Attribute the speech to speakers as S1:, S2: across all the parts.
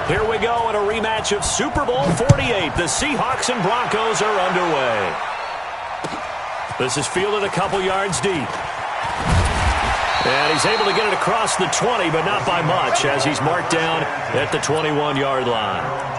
S1: Here we go in a rematch of Super Bowl 48. The Seahawks and Broncos are underway. This is fielded a couple yards deep. And he's able to get it across the 20, but not by much, as he's marked down at the 21-yard line.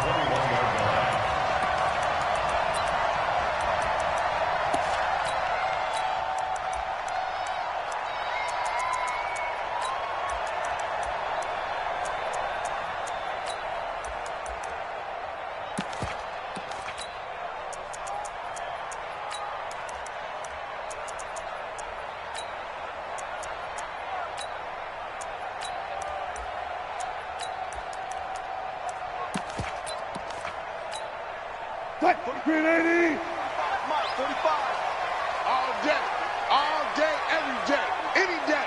S2: Green 80. Mark 45. All day, every day, any day.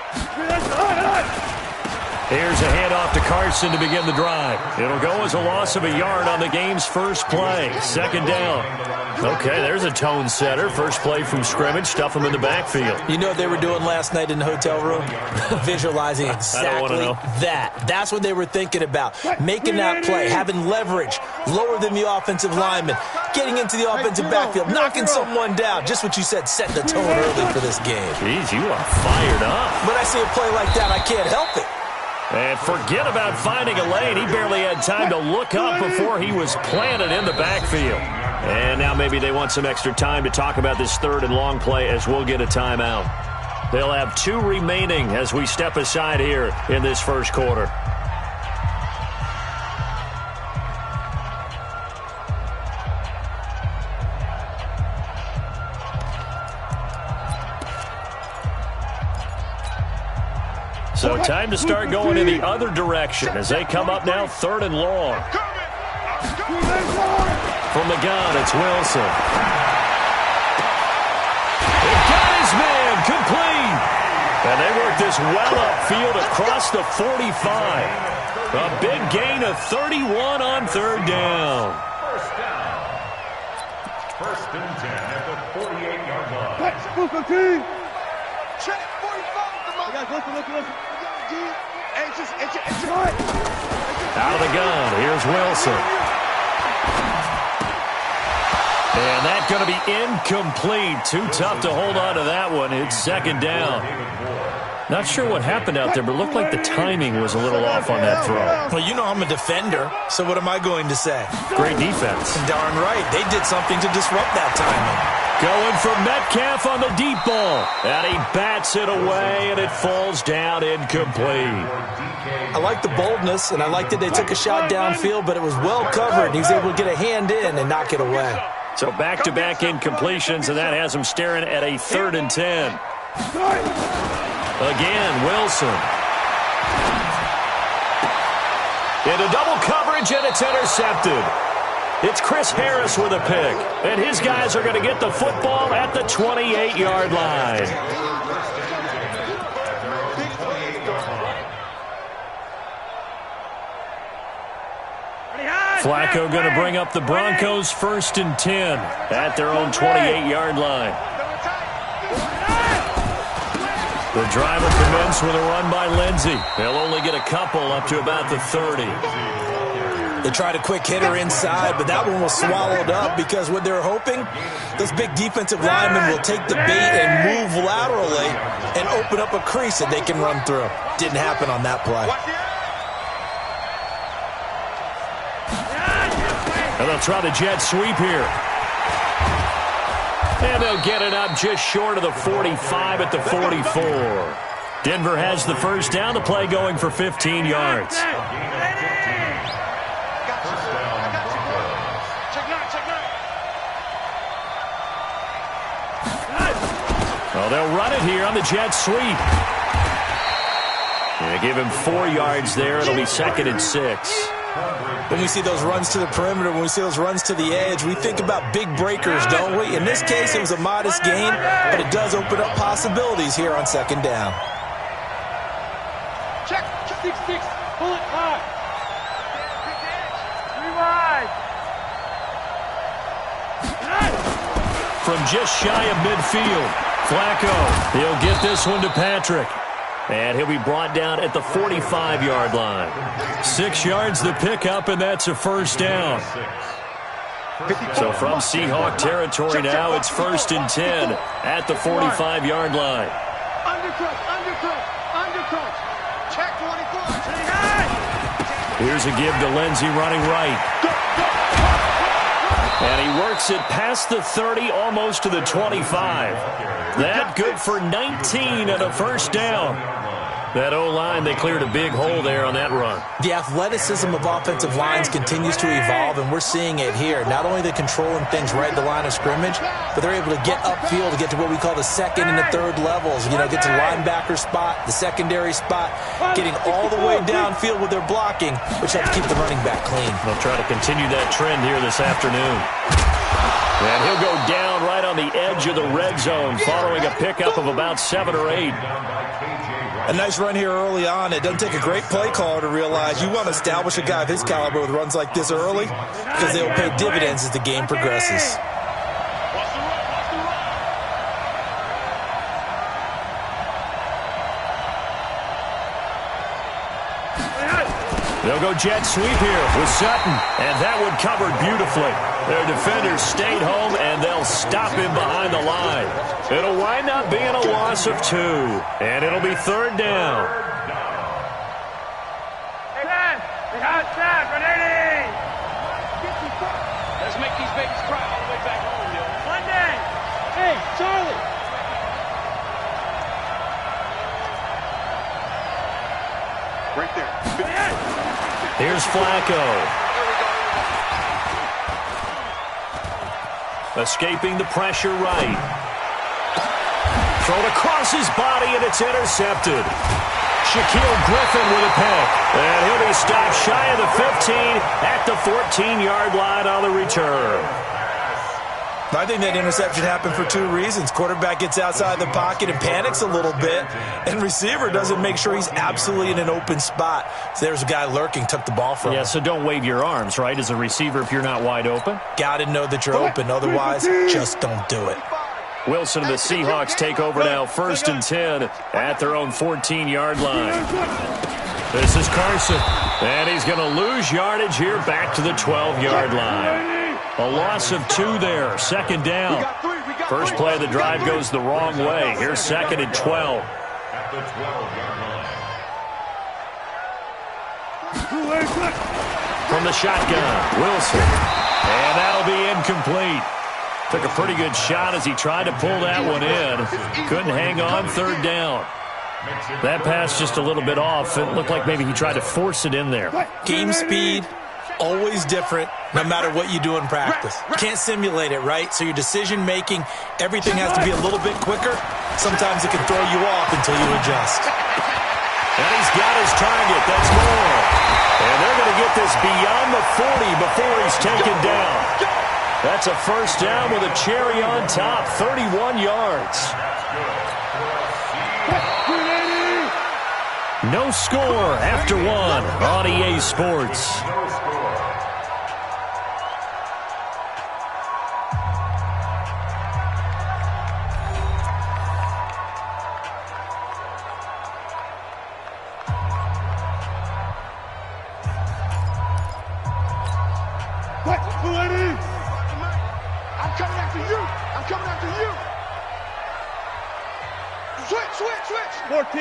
S1: Here's a handoff to Carson to begin the drive. It'll go as a loss of a yard on the game's first play. Second down. Okay, there's a tone setter. First play from scrimmage. Stuff him in the backfield.
S3: You know what they were doing last night in the hotel room? Visualizing exactly that. That's what they were thinking about. Making that play, having leverage, lower than the offensive lineman, getting into the offensive backfield, knocking someone down. Just what you said, set the tone early for this game.
S1: Jeez, you are fired up.
S3: When I see a play like that, I can't help it.
S1: And forget about finding a lane. He barely had time to look up before he was planted in the backfield. And now maybe they want some extra time to talk about this third and long play as we'll get a timeout. They'll have 2 remaining as we step aside here in this first quarter. So time to start going in the other direction as they come up now 3rd and long. From the gun, it's Wilson. He got his man complete. And they work this well upfield across the 45. A big gain of 31 on 3rd down.
S4: First and 10 at the 48-yard line.
S2: Check 45. Listen.
S1: Out of the gun, here's Wilson. And that's going to be incomplete. Too tough to hold on to that one. It's 2nd down. Not sure what happened out there, but it looked like the timing was a little off on that throw.
S3: Well, you know I'm a defender, so what am I going to say?
S1: Great defense.
S3: Darn right. They did something to disrupt that timing.
S1: Going for Metcalf on the deep ball. And he bats it away, and it falls down incomplete.
S3: I like the boldness, and I like that they took a shot downfield, but it was well covered. He was able to get a hand in and knock it away.
S1: So back-to-back incompletions, and that has him staring at a 3rd and 10. Again, Wilson. Into double coverage, and it's intercepted. It's Chris Harris with a pick, and his guys are going to get the football at the 28-yard line. Flacco going to bring up the Broncos 1st and 10 at their own 28-yard line. The drive will commence with a run by Lindsey. They'll only get a couple up to about the 30.
S3: They tried a quick hitter inside, but that one was swallowed up because what they're hoping, those big defensive linemen will take the bait and move laterally and open up a crease that they can run through. Didn't happen on that play.
S1: And they'll try the jet sweep here. And they'll get it up just short of the 45 at the 44. Denver has the first down. The play going for 15 yards. Well, they'll run it here on the jet sweep. They give him 4 yards there. It'll be 2nd and 6.
S3: When we see those runs to the perimeter, when we see those runs to the edge, we think about big breakers, don't we? In this case, it was a modest gain, but it does open up possibilities here on 2nd down.
S2: Check. 6. Pull it high. 3 wide.
S1: From just shy of midfield, Flacco. He'll get this one to Patrick. And he'll be brought down at the 45-yard line. 6 yards the pickup, and that's a first down. So from Seahawk territory now, it's 1st and 10 at the 45-yard line.
S2: Undercrunch. Check 24.
S1: Here's a give to Lindsey running right. And he works it past the 30, almost to the 25. That good for 19 and a first down. That O-line, they cleared a big hole there on that run.
S3: The athleticism of offensive lines continues to evolve, and we're seeing it here. Not only they're controlling things right at the line of scrimmage, but they're able to get upfield to get to what we call the second and the third levels. You know, get to the linebacker spot, the secondary spot, getting all the way downfield with their blocking, which helps keep the running back clean.
S1: They'll try to continue that trend here this afternoon. And he'll go down right on the edge of the red zone following a pickup of about 7 or 8.
S3: A nice run here early on. It doesn't take a great play caller to realize you want to establish a guy of his caliber with runs like this early because they'll pay dividends as the game progresses.
S1: They'll go jet sweep here with Sutton, and that one covered beautifully. Their defenders stayed home, and they'll stop him behind the line. It'll wind up being a loss of 2, and it'll be 3rd down.
S2: Let's make these babies cry all the way back home, yo. Monday! Hey, Charlie! Right there.
S1: Here's Flacco. Escaping the pressure right. Thrown across his body, and it's intercepted. Shaquille Griffin with a pick. And he'll be stopped shy of the 15 at the 14-yard line on the return.
S3: I think that interception happened for 2 reasons. Quarterback gets outside the pocket and panics a little bit, and receiver doesn't make sure he's absolutely in an open spot. So there's a guy lurking, took the ball from him.
S1: Yeah, so don't wave your arms, right, as a receiver if you're not wide open.
S3: Got to know that you're open. Otherwise, just don't do it.
S1: Wilson and the Seahawks take over now, 1st and 10 at their own 14-yard line. This is Carson, and he's going to lose yardage here back to the 12-yard line. A loss of 2 there, 2nd down. First play of the drive goes the wrong way. Here's 2nd and 12.
S4: At the 12-yard line.
S1: From the shotgun, Wilson. And that'll be incomplete. Took a pretty good shot as he tried to pull that one in. Couldn't hang on, 3rd down. That pass just a little bit off. It looked like maybe he tried to force it in there.
S3: Game speed, always different, no matter what you do in practice. You can't simulate it, right? So your decision-making, everything has to be a little bit quicker. Sometimes it can throw you off until you adjust.
S1: And he's got his target. That's more. And they're going to get this beyond the 40 before he's taken down. That's a first down with a cherry on top, 31 yards. No score after 1 on EA Sports.
S2: I'm coming after you. I'm coming after you. Switch. 14.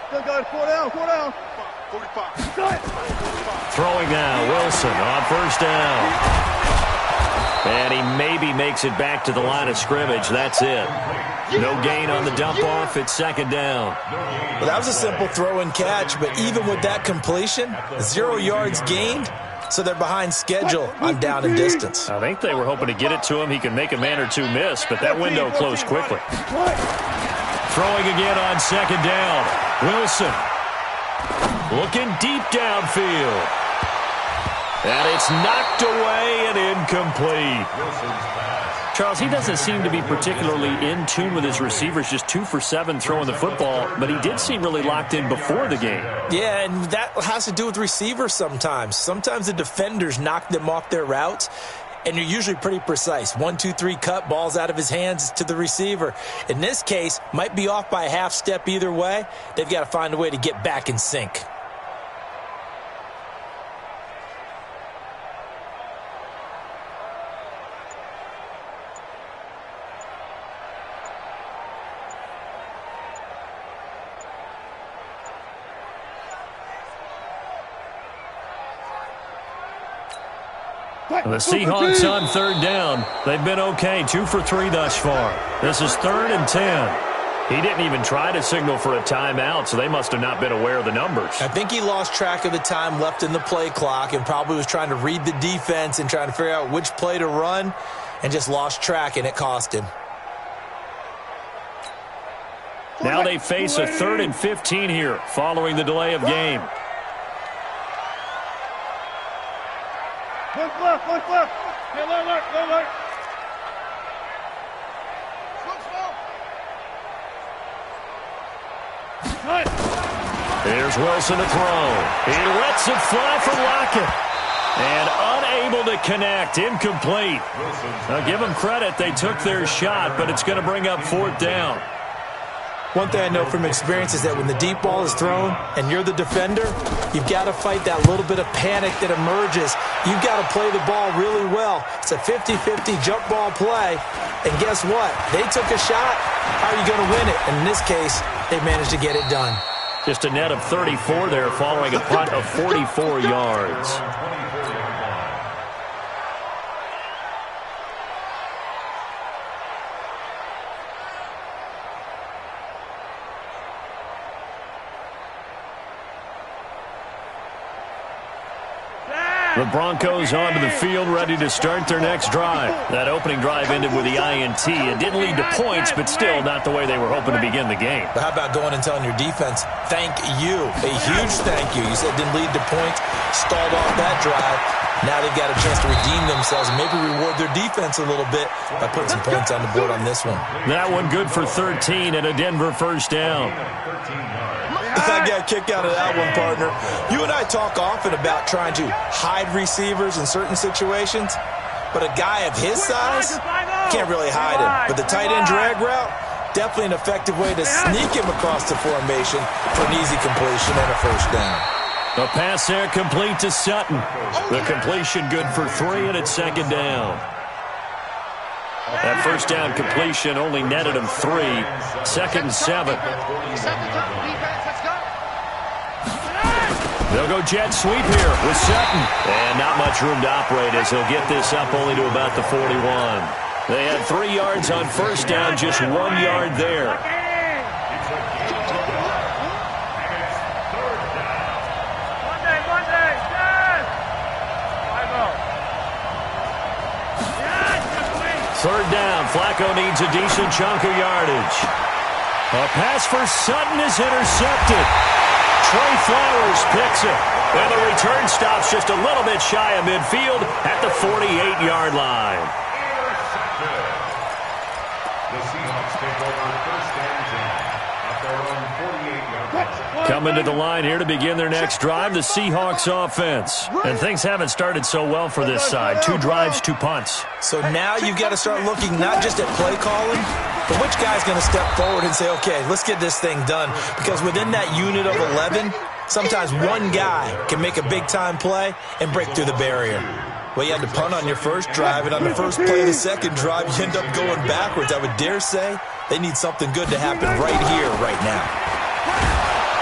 S2: Still got 4 down. 45.
S1: Throwing now, Wilson on first down. And he maybe makes it back to the line of scrimmage. That's it. No gain on the dump-off. It's 2nd down.
S3: Well, that was a simple throw and catch, but even with that completion, 0 yards gained, so they're behind schedule on down and distance.
S1: I think they were hoping to get it to him. He can make a man or 2 miss, but that window closed quickly. Throwing again on 2nd down. Wilson looking deep downfield. And it's knocked away and incomplete. Charles, he doesn't seem to be particularly in tune with his receivers, just 2 for 7 throwing the football, but he did seem really locked in before the game.
S3: Yeah, and that has to do with receivers sometimes. Sometimes the defenders knock them off their routes, and you're usually pretty precise. 1, 2, 3 cut, balls out of his hands to the receiver. In this case, might be off by a half step either way. They've got to find a way to get back in sync.
S1: The Seahawks on third down. They've been okay, 2 for 3 thus far. This is 3rd and 10. He didn't even try to signal for a timeout, so they must have not been aware of the numbers.
S3: I think he lost track of the time left in the play clock and probably was trying to read the defense and trying to figure out which play to run and just lost track, and it cost him.
S1: Now they face a 3rd and 15 here following the delay of game.
S2: Look left, look left. Hey, look.
S1: Here's Wilson to throw. He lets it fly for Lockett. And unable to connect. Incomplete. Now give them credit. They took their shot, but it's going to bring up 4th down.
S3: One thing I know from experience is that when the deep ball is thrown and you're the defender, you've got to fight that little bit of panic that emerges. You've got to play the ball really well. It's a 50-50 jump ball play. And guess what? They took a shot. How are you going to win it? And in this case, they managed to get it done.
S1: Just a net of 34 there following a punt of 44 yards. The Broncos onto the field, ready to start their next drive. That opening drive ended with the INT. It didn't lead to points, but still not the way they were hoping to begin the game.
S3: But how about going and telling your defense, thank you, a huge thank you. You said it didn't lead to points, stalled off that drive. Now they've got a chance to redeem themselves and maybe reward their defense a little bit by putting some points on the board on this one.
S1: That one good for 13 and a Denver first down.
S3: I got a kick out of that one, partner. You and I talk often about trying to hide receivers in certain situations, but a guy of his size can't really hide him. But the tight end drag route, definitely an effective way to sneak him across the formation for an easy completion and a first down.
S1: The pass there complete to Sutton. The completion good for 3 and it's 2nd down. That first down completion only netted him 3. 2nd and 7. They'll go jet sweep here with Sutton. And not much room to operate as he'll get this up only to about the 41. They had 3 yards on first down, just 1 yard there. Third down, Flacco needs a decent chunk of yardage. A pass for Sutton is intercepted. Trey Flowers picks it. And the return stops just a little bit shy of midfield at the 48-yard line.
S4: Intercepted. The Seahawks take over 1st and 10 at their own 48-yard line.
S1: Coming to the line here to begin their next drive, the Seahawks offense. And things haven't started so well for this side. 2 drives, 2 punts.
S3: So now you've got to start looking not just at play calling, but which guy's going to step forward and say, okay, let's get this thing done. Because within that unit of 11, sometimes one guy can make a big-time play and break through the barrier. Well, you had to punt on your first drive, and on the first play of the second drive, you end up going backwards. I would dare say they need something good to happen right here, right now.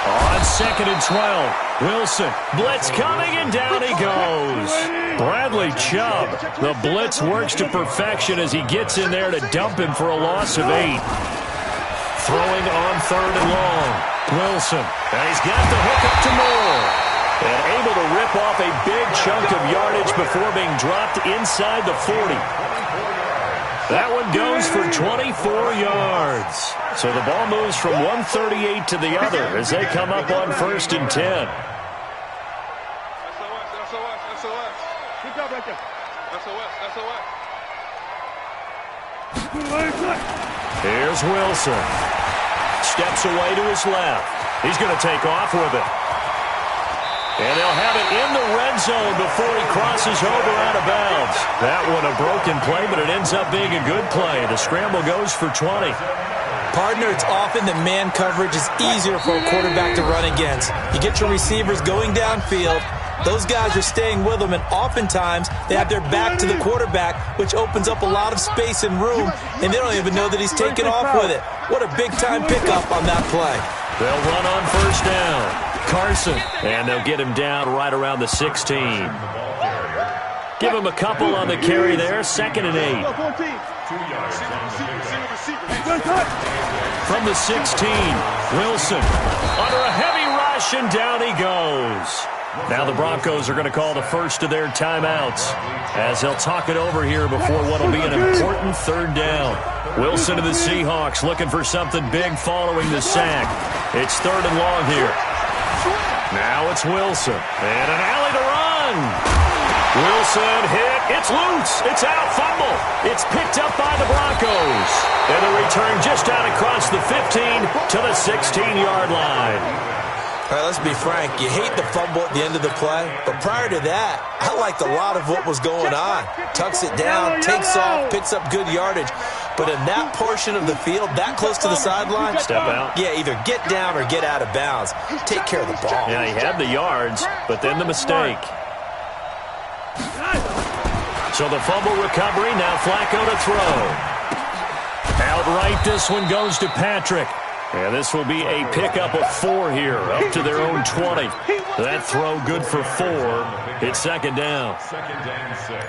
S1: On 2nd and 12, Wilson, blitz coming, and down he goes. Bradley Chubb, the blitz works to perfection as he gets in there to dump him for a loss of 8. Throwing on 3rd and long, Wilson, and he's got the hook up to Moore. And able to rip off a big chunk of yardage before being dropped inside the 40. That one goes for 24 yards. So the ball moves from 138 to the other as they come up on 1st and 10.
S2: SOS. Keep up right there. SOS.
S1: Here's Wilson. Steps away to his left. He's going to take off with it. And they'll have it in the red zone before he crosses over out of bounds. That one a broken play, but it ends up being a good play. The scramble goes for 20.
S3: Partner, it's often that man coverage is easier for a quarterback to run against. You get your receivers going downfield. Those guys are staying with them, and oftentimes they have their back to the quarterback, which opens up a lot of space and room, and they don't even know that he's taken off with it. What a big-time pickup on that play.
S1: They'll run on first down. Carson, and they'll get him down right around the 16. Give him a couple on the carry there, 2nd and 8. From the 16, Wilson under a heavy rush, and down he goes. Now the Broncos are going to call the first of their timeouts as they'll talk it over here before what will be an important 3rd down. Wilson to the Seahawks looking for something big following the sack. It's 3rd and long here. Now it's Wilson, and an alley to run. Wilson hit. It's loose. It's out. Fumble. It's picked up by the Broncos. And the return just out across the 15 to the 16-yard line.
S3: All right, let's be frank. You hate the fumble at the end of the play, but prior to that, I liked a lot of what was going on. Tucks it down, takes off, picks up good yardage. But in that portion of the field, that close to the sideline,
S1: step out.
S3: Yeah, either get down or get out of bounds. Take care of the ball.
S1: Yeah, he had the yards, but then the mistake. So the fumble recovery, now Flacco to throw. Outright, this one goes to Patrick. And this will be a pickup of 4 here, up to their own 20. That throw good for 4. It's 2nd down.
S4: 2nd and 6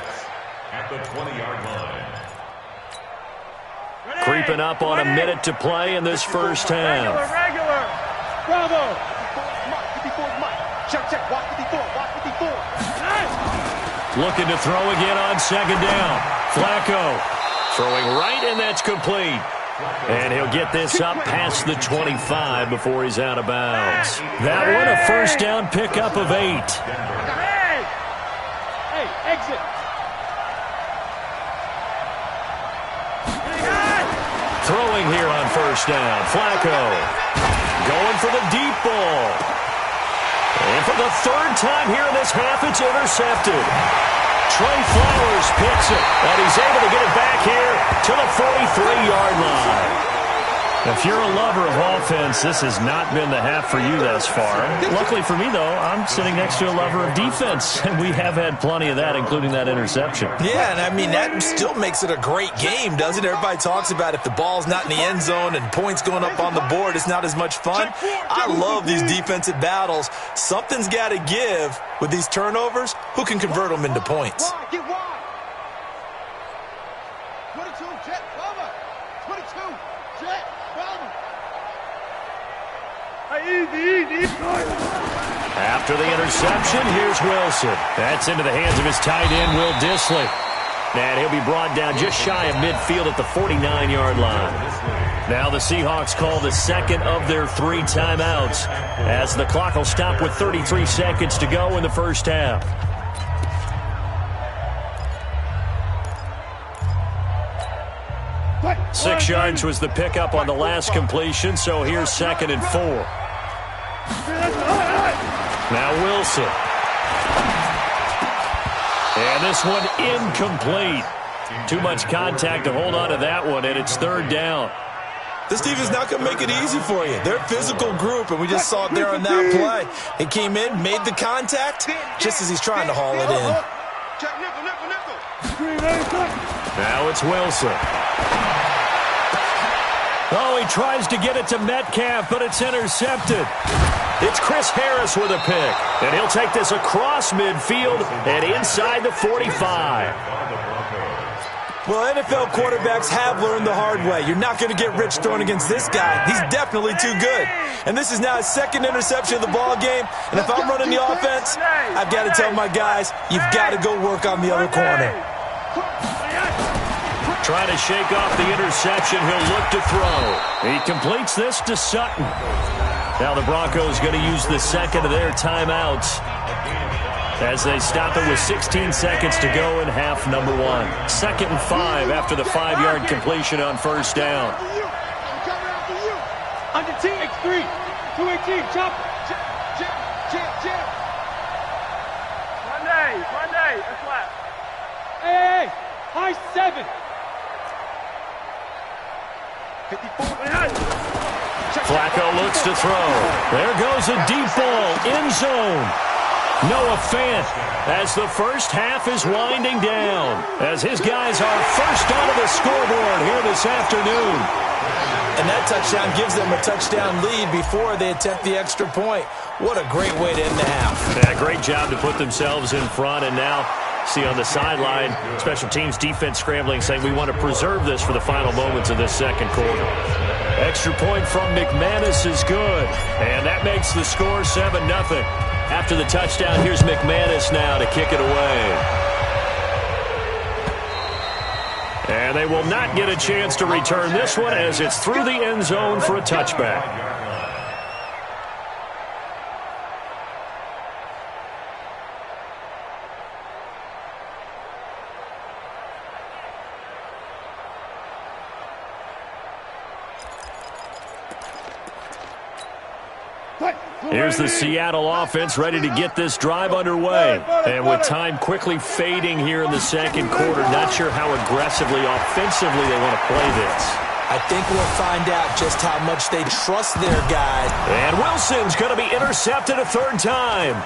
S4: at the 20-yard line.
S1: Creeping up on a minute to play in this first half.
S2: Regular. Bravo.
S5: Check. Watch 54.
S1: Looking to throw again on 2nd down. Flacco throwing right, and that's complete. And he'll get this up past the 25 before he's out of bounds. That one a first down pickup of 8.
S2: Hey, exit.
S1: Throwing here on first down. Flacco going for the deep ball. And for the 3rd time here in this half, it's intercepted. Trey Flowers picks it, and he's able to get it back here to the 43-yard line. If you're a lover of offense, this has not been the half for you thus far. Luckily for me, though, I'm sitting next to a lover of defense, and we have had plenty of that, including that interception.
S3: Yeah, and I mean, that still makes it a great game, doesn't it? Everybody talks about if the ball's not in the end zone and points going up on the board, it's not as much fun. I love these defensive battles. Something's got to give with these turnovers. Who can convert them into points?
S5: Get wide. 22, jet, cover. 22, jet, cover.
S2: Easy.
S1: After the interception, here's Wilson. That's into the hands of his tight end, Will Dissly. And he'll be brought down just shy of midfield at the 49-yard line. Now the Seahawks call the 2nd of their 3 timeouts as the clock will stop with 33 seconds to go in the first half.
S2: What?
S1: 6 yards was the pickup on the last completion, so here's 2nd and 4. Now Wilson. And this one incomplete. Too much contact to hold on to that one, and it's 3rd down.
S3: This defense not going to make it easy for you. They're a physical group, and we just saw it there on that play. He came in, made the contact, just as he's trying to haul it in.
S5: Check, nickel.
S1: Now it's Wilson. Oh, he tries to get it to Metcalf, but it's intercepted. It's Chris Harris with a pick, and he'll take this across midfield and inside the 45.
S3: Well, NFL quarterbacks have learned the hard way. You're not going to get rich throwing against this guy. He's definitely too good. And this is now his 2nd interception of the ball game. And if I'm running the offense, I've got to tell my guys, you've got to go work on the other corner.
S1: Trying to shake off the interception, he'll look to throw. He completes this to Sutton. Now the Broncos going to use the 2nd of their timeouts as they stop it with 16 seconds to go in half number 1. 2nd and 5 after the 5-yard completion on first down.
S2: Under T, X3, 218, chop. Hey, that's left. Hey, high 7. 54.
S1: Flacco looks to throw. There goes a deep ball. End zone. Noah Fant as the first half is winding down. As his guys are first onto the scoreboard here this afternoon.
S3: And that touchdown gives them a touchdown lead before they attempt the extra point. What a great way to end the half.
S1: Yeah, great job to put themselves in front. And now, see on the sideline, special teams defense scrambling, saying we want to preserve this for the final moments of this second quarter. Extra point from McManus is good. And that makes the score 7-0. After the touchdown, here's McManus now to kick it away. And they will not get a chance to return this one as it's through the end zone for a touchback. Here's the Seattle offense ready to get this drive underway. And with time quickly fading here in the second quarter, not sure how aggressively, offensively they want to play this.
S3: I think we'll find out just how much they trust their guy.
S1: And Wilson's going to be intercepted a third time.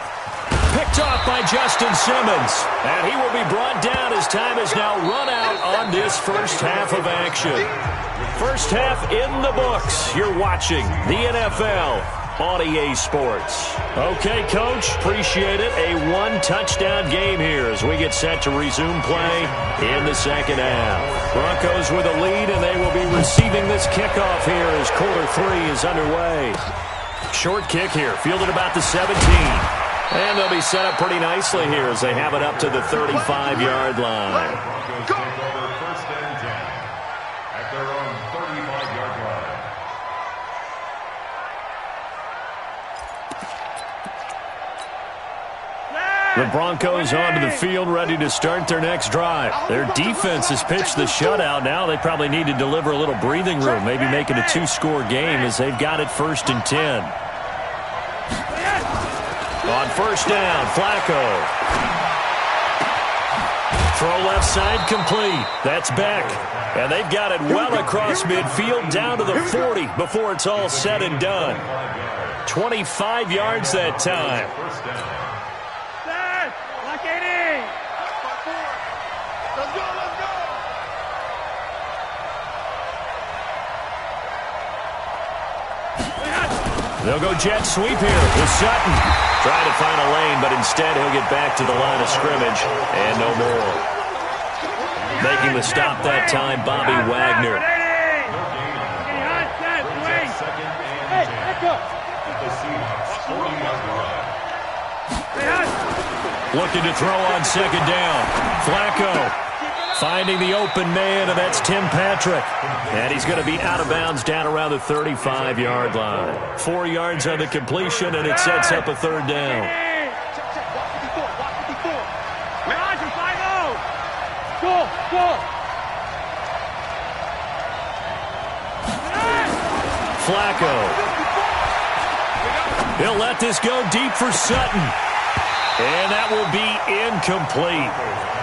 S1: Picked off by Justin Simmons. And he will be brought down as time has now run out on this first half of action. First half in the books. You're watching the NFL on EA Sports. Okay, Coach, appreciate it. A one-touchdown game here as we get set to resume play in the second half. Broncos with a lead, and they will be receiving this kickoff here as quarter 3 is underway. Short kick here, fielded about the 17. And they'll be set up pretty nicely here as they have it up to the 35-yard line.
S4: Broncos take over first and 10 at their own 35-yard line.
S1: The Broncos onto the field ready to start their next drive. Their defense has pitched the shutout. Now they probably need to deliver a little breathing room, maybe make it a 2-score game as they've got it first and 10. On first down, Flacco. Throw left side complete. That's Beck. And they've got it well across midfield down to the 40 before it's all said and done. 25 yards that time. They'll go jet sweep here with Sutton. Trying to find a lane, but instead he'll get back to the line of scrimmage and no more. Making the stop that time, Bobby Wagner. Looking to throw on second down. Flacco finding the open man, and that's Tim Patrick. And he's going to be out of bounds down around the 35-yard line. 4 yards on the completion, and it sets up a third down. Flacco. He'll let this go deep for Sutton. And that will be incomplete.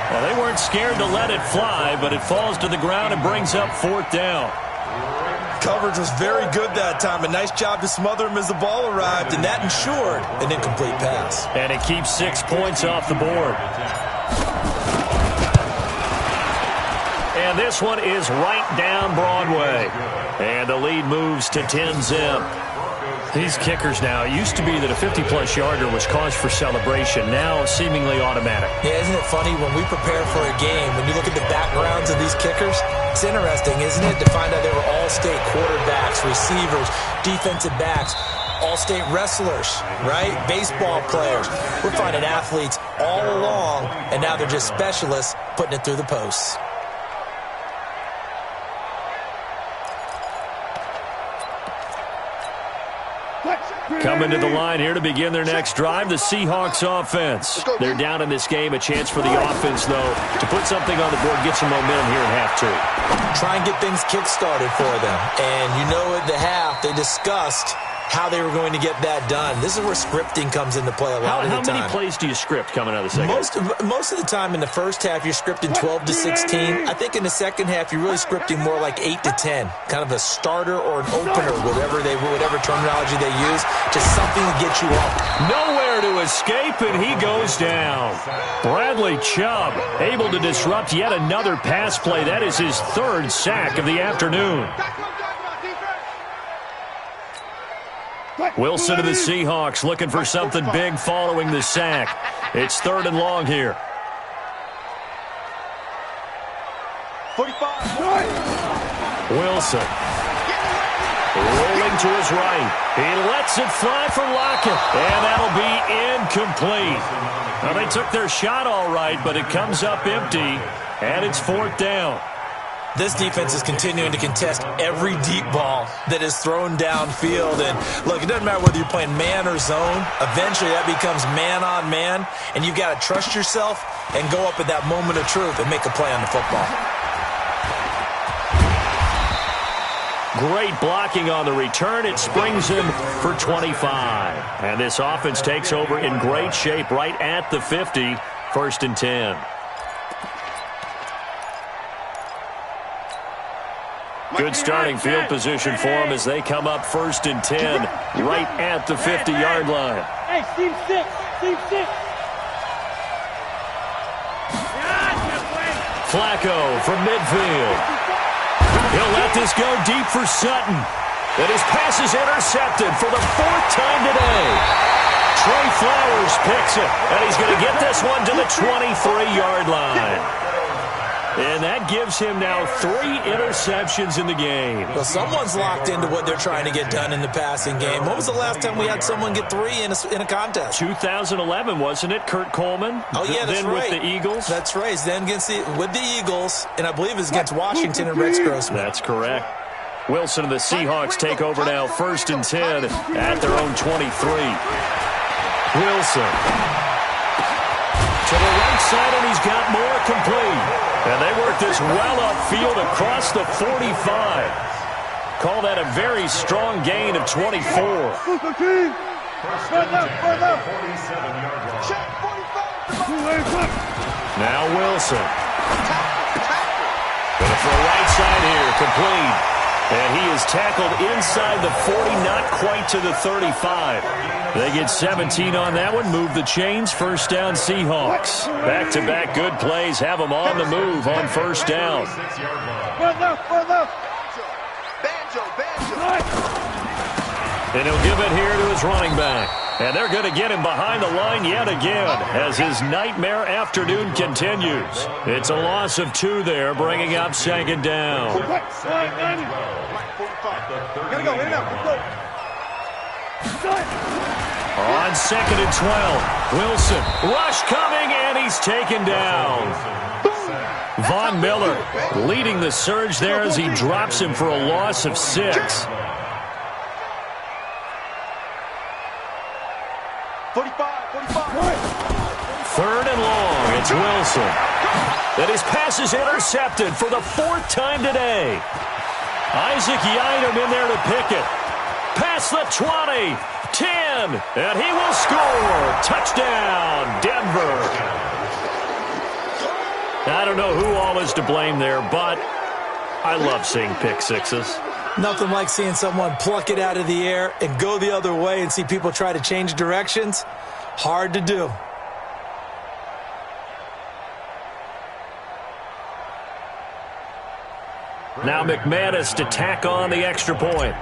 S1: Well, they weren't scared to let it fly, but it falls to the ground and brings up fourth down.
S3: Coverage was very good that time. A nice job to smother him as the ball arrived, and that ensured an incomplete pass.
S1: And it keeps 6 points off the board. And this one is right down Broadway. And the lead moves to 10-zip. These kickers now, it used to be that a 50-plus yarder was cause for celebration. Now seemingly automatic.
S3: Yeah, isn't it funny when we prepare for a game, when you look at the backgrounds of these kickers, it's interesting, isn't it, to find out they were all-state quarterbacks, receivers, defensive backs, all-state wrestlers, right? Baseball players. We're finding athletes all along, and now they're just specialists putting it through the posts.
S1: Coming to the line here to begin their next drive, the Seahawks offense. They're down in this game. A chance for the offense, though, to put something on the board, get some momentum here in half two.
S3: Try and get things kick-started for them. And you know at the half, they discussed how they were going to get that done. This is where scripting comes into play a lot of the time.
S1: How many plays do you script coming out of the second half?
S3: Most of the time in the first half, you're scripting 12 to 16. I think in the second half, you're really scripting more like 8 to 10, kind of a starter or an opener, whatever terminology they use, just something to get you up.
S1: Nowhere to escape, and he goes down. Bradley Chubb able to disrupt yet another pass play. That is his third sack of the afternoon. Wilson to the Seahawks looking for something big following the sack. It's 3rd and long here.
S5: 45.
S1: Wilson rolling to his right. He lets it fly for Lockett, and that'll be incomplete. Now, they took their shot all right, but it comes up empty, and it's 4th down.
S3: This defense is continuing to contest every deep ball that is thrown downfield. And, look, it doesn't matter whether you're playing man or zone. Eventually, that becomes man on man, and you've got to trust yourself and go up at that moment of truth and make a play on the football.
S1: Great blocking on the return. It springs him for 25. And this offense takes over in great shape right at the 50, 1st and 10. Good starting field position for them as they come up 1st and 10 right at the 50-yard line.
S2: Hey, Steve 6. Steve 6.
S1: Flacco from midfield. He'll let this go deep for Sutton. And his pass is intercepted for the 4th time today. Trey Flowers picks it, and he's going to get this one to the 23-yard line. And that gives him now 3 interceptions in the game.
S3: Well, someone's locked into what they're trying to get done in the passing game. When was the last time we had someone get 3 in a contest?
S1: 2011, wasn't it? Kurt Coleman?
S3: Oh, yeah, that's
S1: then
S3: right.
S1: With the Eagles?
S3: That's right. Then with the Eagles, and I believe it's against Washington and Rex Grossman.
S1: That's correct. Wilson and the Seahawks take over now 1st and 10 at their own 23. Wilson to the right side, and he's got more complete. And they work this well upfield across the 45. Call that a very strong gain of 24. Now Wilson. Going to throw right side here, complete. And he is tackled inside the 40, not quite to the 35. They get 17 on that one, move the chains, 1st down Seahawks. Back-to-back good plays, have them on the move on 1st down. And he'll give it here to his running back. And they're going to get him behind the line yet again as his nightmare afternoon continues. It's a loss of 2 there, bringing up 2nd down. On 2nd and 12, Wilson, rush coming, and he's taken down. Von Miller leading the surge there as he drops him for a loss of 6. 3rd and long, it's Wilson. And his pass is intercepted for the 4th time today. Isaac Yiadom in there to pick it. Past the 20, 10, and he will score. Touchdown, Denver. I don't know who all is to blame there, but I love seeing pick sixes.
S3: Nothing like seeing someone pluck it out of the air and go the other way and see people try to change directions. Hard to do.
S1: Now McManus to tack on the extra point.